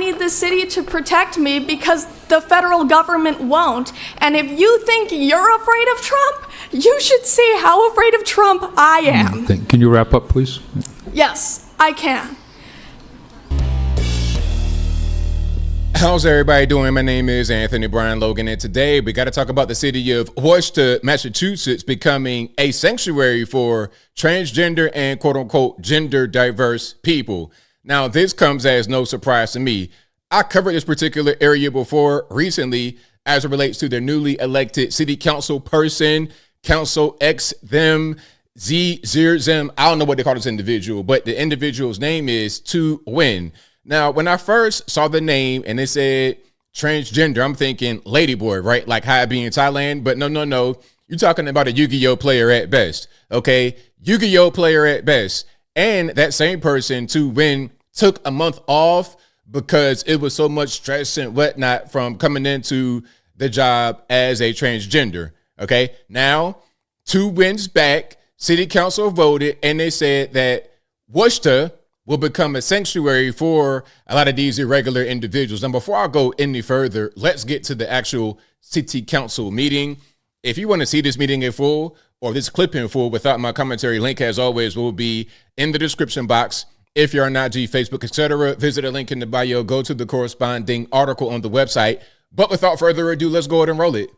need the city to protect me because the federal government won't. And if you think you're afraid of Trump, you should see how afraid of Trump I am. Can you wrap up, please? Yes, I can. How's everybody doing? My name is Anthony Brian Logan, and today we got to talk about the city of Worcester, Massachusetts, becoming a sanctuary for transgender and quote-unquote gender diverse people. Now, this comes as no surprise to me. I covered this particular area before recently as it relates to the newly elected city council person, Council X, them, Z, Zir, Zim. I don't know what they call this individual, but the individual's name is To Win. Now, when I first saw the name and it said transgender, I'm thinking ladyboy, right? Like how I be in Thailand. But no. You're talking about a Yu-Gi-Oh player at best, okay? Yu-Gi-Oh player at best. And that same person, To Win, took a month off because it was so much stress and whatnot from coming into the job as a transgender, okay? Now, To Win's back, city council voted, and they said that Worcester will become a sanctuary for a lot of these irregular individuals. And before I go any further, let's get to the actual city council meeting. If you want to see this meeting in full or this clip in full without my commentary, link as always will be in the description box. If you're on IG, Facebook, etc., visit a link in the bio, go to the corresponding article on the website. But without further ado, let's go ahead and roll it.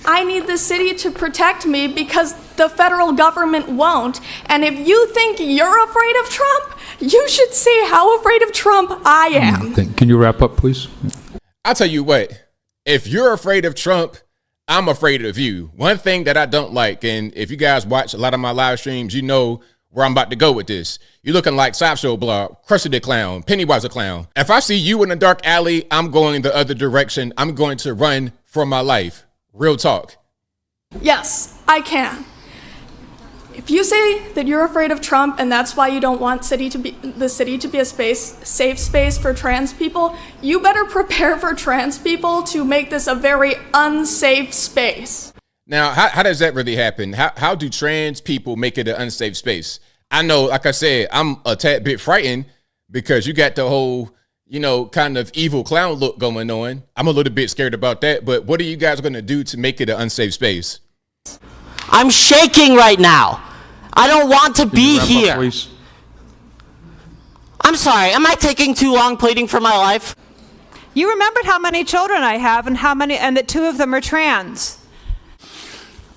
I need the city to protect me because the federal government won't. And if you think you're afraid of Trump, you should see how afraid of Trump I am. Can you wrap up, please? I'll tell you what, if you're afraid of Trump, I'm afraid of you. One thing that I don't like, and if you guys watch a lot of my live streams, you know where I'm about to go with this. You're looking like Sideshow Blog, Krusty the Clown, Pennywise the Clown. If I see you in a dark alley, I'm going the other direction. I'm going to run for my life. Real talk. Yes, I can. If you say that you're afraid of Trump and that's why you don't want the city to be a safe space for trans people, you better prepare for trans people to make this a very unsafe space. Now, how does that really happen? How do trans people make it an unsafe space? I know, like I said, I'm a tad bit frightened because you got the whole, kind of evil clown look going on. I'm a little bit scared about that, but what are you guys going to do to make it an unsafe space? I'm shaking right now. I don't want to be here. Please? I'm sorry, am I taking too long pleading for my life? You remembered how many children I have and that 2 of them are trans.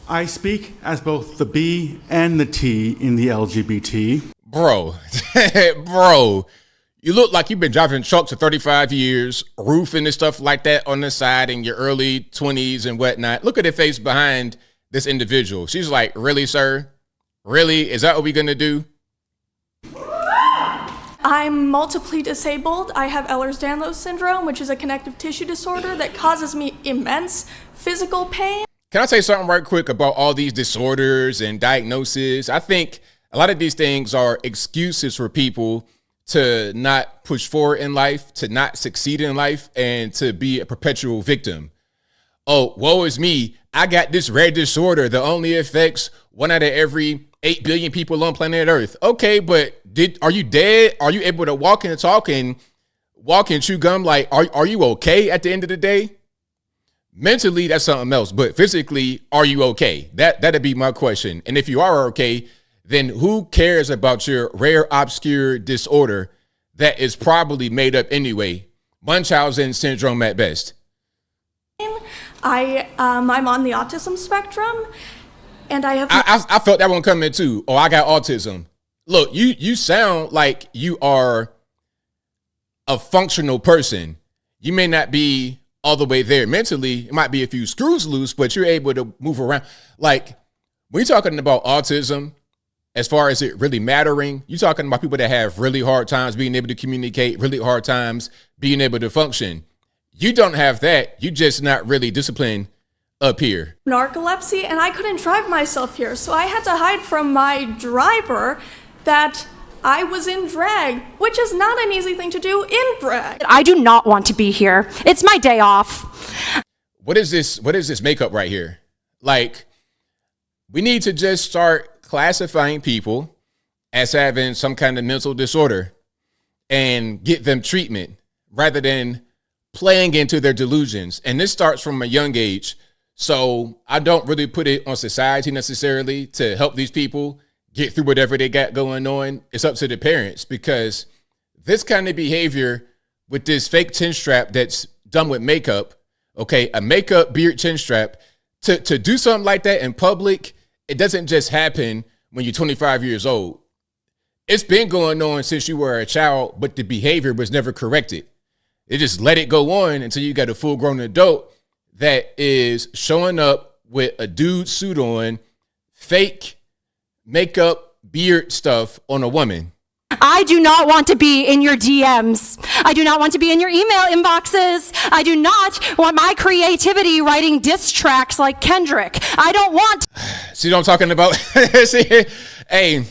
I speak as both the B and the T in the LGBT. Bro, you look like you've been driving trucks for 35 years, roofing and stuff like that on the side in your early 20s and whatnot. Look at the face behind this individual. She's like, really, sir? Really? Is that what we're going to do? I'm multiply disabled. I have Ehlers-Danlos syndrome, which is a connective tissue disorder that causes me immense physical pain. Can I say something right quick about all these disorders and diagnoses? I think a lot of these things are excuses for people to not push forward in life, to not succeed in life, and to be a perpetual victim. Oh, woe is me. I got this rare disorder that only affects 1 out of every 8 billion people on planet Earth. Okay, but are you dead? Are you able to walk and talk and chew gum? Like, are you okay at the end of the day? Mentally, that's something else. But physically, are you okay? That'd be my question. And if you are okay, then who cares about your rare, obscure disorder that is probably made up anyway? Munchausen syndrome at best. I'm on the autism spectrum, and I have. I felt that one coming too. Oh, I got autism. Look, you sound like you are a functional person. You may not be all the way there mentally. It might be a few screws loose, but you're able to move around. Like when you're talking about autism, as far as it really mattering, you're talking about people that have really hard times being able to communicate, really hard times being able to function. You don't have that. You're just not really disciplined up here. Narcolepsy, and I couldn't drive myself here, so I had to hide from my driver that I was in drag, which is not an easy thing to do in drag. I do not want to be here. It's my day off. What is this makeup right here? Like, we need to just start classifying people as having some kind of mental disorder and get them treatment, rather than playing into their delusions. And this starts from a young age. So I don't really put it on society necessarily to help these people get through whatever they got going on. It's up to the parents, because this kind of behavior with this fake chin strap that's done with makeup, okay, a makeup beard chin strap, to do something like that in public, it doesn't just happen when you're 25 years old. It's been going on since you were a child, but the behavior was never corrected. They just let it go on until you got a full-grown adult that is showing up with a dude suit on, fake makeup, beard stuff on a woman. I do not want to be in your DMs. I do not want to be in your email inboxes. I do not want my creativity writing diss tracks like Kendrick. I don't want. See what I'm talking about? See, hey,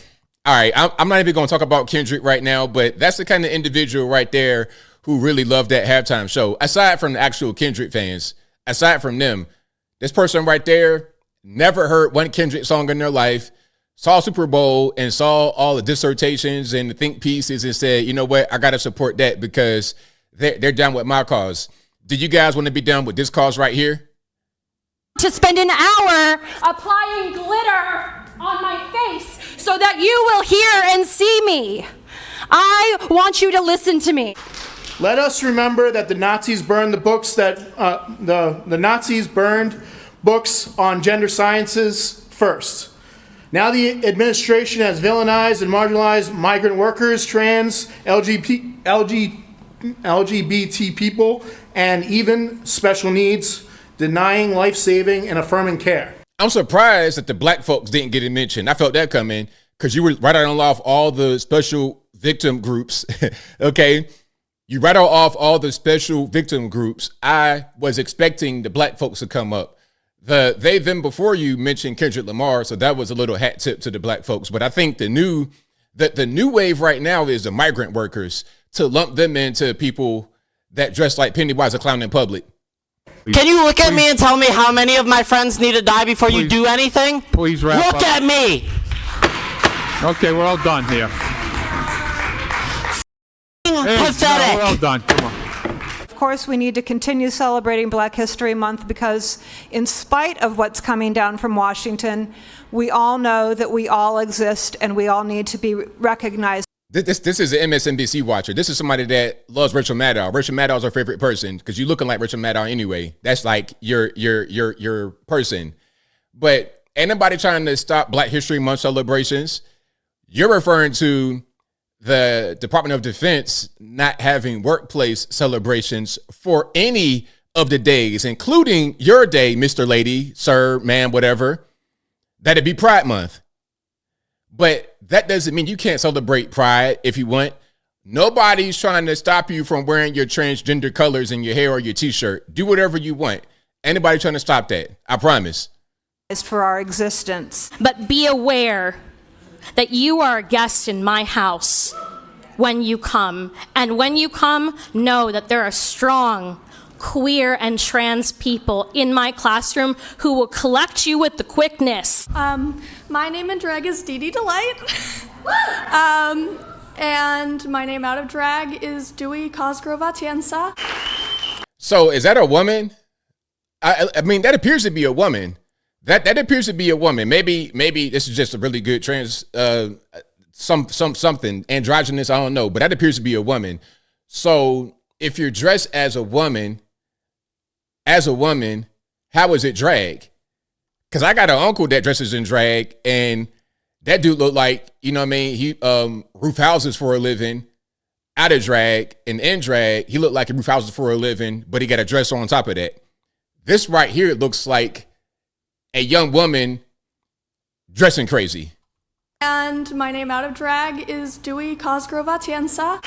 all right, I'm not even going to talk about Kendrick right now, but that's the kind of individual right there who really loved that halftime show. Aside from the actual Kendrick fans, aside from them, this person right there never heard one Kendrick song in their life, saw Super Bowl and saw all the dissertations and the think pieces and said, you know what, I got to support that because they're down with my cause. Do you guys want to be down with this cause right here? To spend an hour applying glitter on my face so that you will hear and see me. I want you to listen to me. Let us remember that the Nazis burned the books that the Nazis burned books on gender sciences first. Now the administration has villainized and marginalized migrant workers, trans, LGBT people, and even special needs, denying life-saving and affirming care. I'm surprised that the black folks didn't get it mentioned. I felt that coming because you were right on off all the special victim groups, okay? You rattle off all the special victim groups. I was expecting the black folks to come up. The they, them before you mentioned Kendrick Lamar, so that was a little hat tip to the black folks. But I think the new wave right now is the migrant workers, to lump them into people that dress like Pennywise a clown in public. Can you look at me and tell me how many of my friends need to die before you do anything? Please wrap up. Look at me. Okay, we're all done here. Pathetic. No, we're all done. Come on. Of course, we need to continue celebrating Black History Month because in spite of what's coming down from Washington, we all know that we all exist and we all need to be recognized. This is an MSNBC watcher. This is somebody that loves Rachel Maddow. Rachel Maddow is our favorite person because you're looking like Rachel Maddow anyway. That's like your person. But ain't nobody trying to stop Black History Month celebrations. You're referring to the Department of Defense not having workplace celebrations for any of the days, including your day, Mr. Lady, sir, man, whatever. That'd be Pride Month. But that doesn't mean you can't celebrate Pride if you want. Nobody's trying to stop you from wearing your transgender colors in your hair or your t-shirt. Do whatever you want. Anybody trying to stop that, I promise. For our existence. But be aware that you are a guest in my house when you come. And when you come, know that there are strong queer and trans people in my classroom who will collect you with the quickness. My name in drag is Dee Dee Delight. And my name out of drag is Dewey Cosgrove Atienza. So is that a woman? I mean, that appears to be a woman. That appears to be a woman. Maybe this is just a really good trans something androgynous. I don't know, but that appears to be a woman. So if you're dressed as a woman, how is it drag? Because I got an uncle that dresses in drag, and that dude looked like, you know what I mean? He roof houses for a living, out of drag, and in drag, he looked like he roof houses for a living, but he got a dress on top of that. This right here looks like a young woman dressing crazy. And my name out of drag is Dewey Cosgrove Atienza.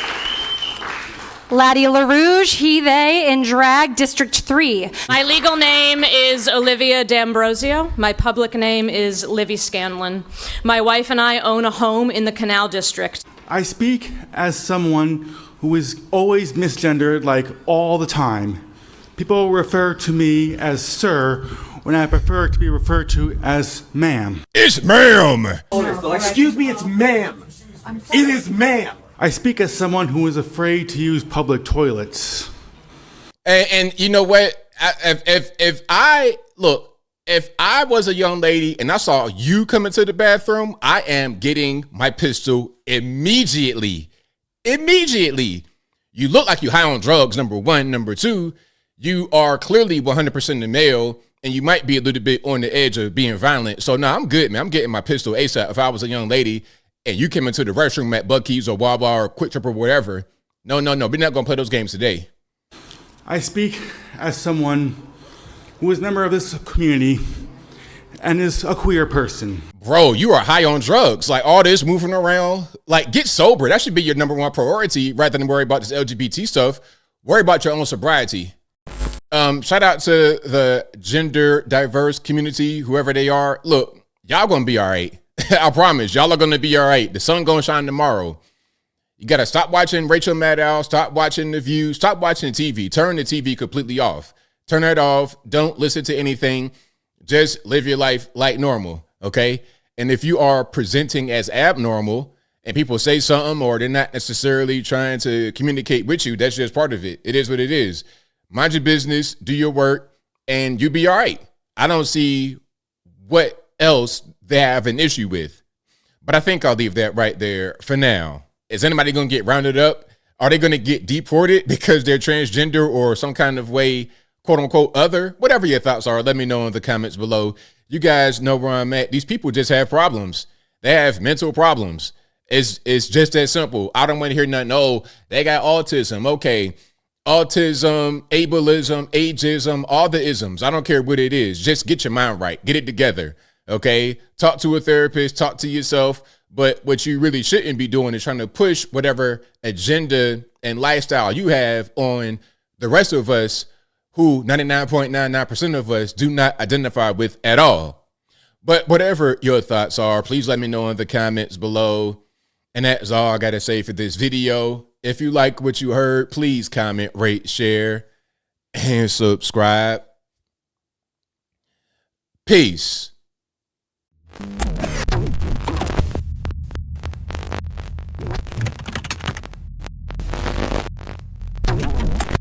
Laddie LaRouge, he, they, in drag, District 3. My legal name is Olivia D'Ambrosio. My public name is Livy Scanlon. My wife and I own a home in the Canal District. I speak as someone who is always misgendered, like all the time. People refer to me as sir when I prefer to be referred to as ma'am. It's ma'am. Excuse me, it's ma'am. It is ma'am. I speak as someone who is afraid to use public toilets. And you know what? If I was a young lady and I saw you come into the bathroom, I am getting my pistol immediately. Immediately. You look like you high on drugs, number one. Number two, you are clearly 100% a male, and you might be a little bit on the edge of being violent. So no, I'm good, man. I'm getting my pistol ASAP. If I was a young lady and you came into the restroom at Buc-ee's or Wawa or Quick Trip or whatever, no. We're not going to play those games today. I speak as someone who is a member of this community and is a queer person. Bro, you are high on drugs. Like all this moving around, like get sober. That should be your number one priority rather than worry about this LGBT stuff. Worry about your own sobriety. Shout out to the gender diverse community, whoever they are. Look, y'all gonna be all right. I promise, y'all are gonna be all right. The sun gonna shine tomorrow. You gotta stop watching Rachel Maddow, stop watching The View, stop watching TV. Turn the TV completely off. Turn it off. Don't listen to anything. Just live your life like normal, okay? And if you are presenting as abnormal and people say something or they're not necessarily trying to communicate with you, that's just part of it. It is what it is. Mind your business, do your work, and you be all right. I don't see what else they have an issue with. But I think I'll leave that right there for now. Is anybody going to get rounded up? Are they going to get deported because they're transgender or some kind of way, quote unquote, other? Whatever your thoughts are, let me know in the comments below. You guys know where I'm at. These people just have problems. They have mental problems. It's just that simple. I don't want to hear nothing. Oh, they got autism. Okay. Autism, ableism, ageism, all the isms. I don't care what it is. Just get your mind right. Get it together. Okay. Talk to a therapist, talk to yourself. But what you really shouldn't be doing is trying to push whatever agenda and lifestyle you have on the rest of us who 99.99% of us do not identify with at all. But whatever your thoughts are, please let me know in the comments below. And that's all I got to say for this video. If you like what you heard, please comment, rate, share, and subscribe. Peace.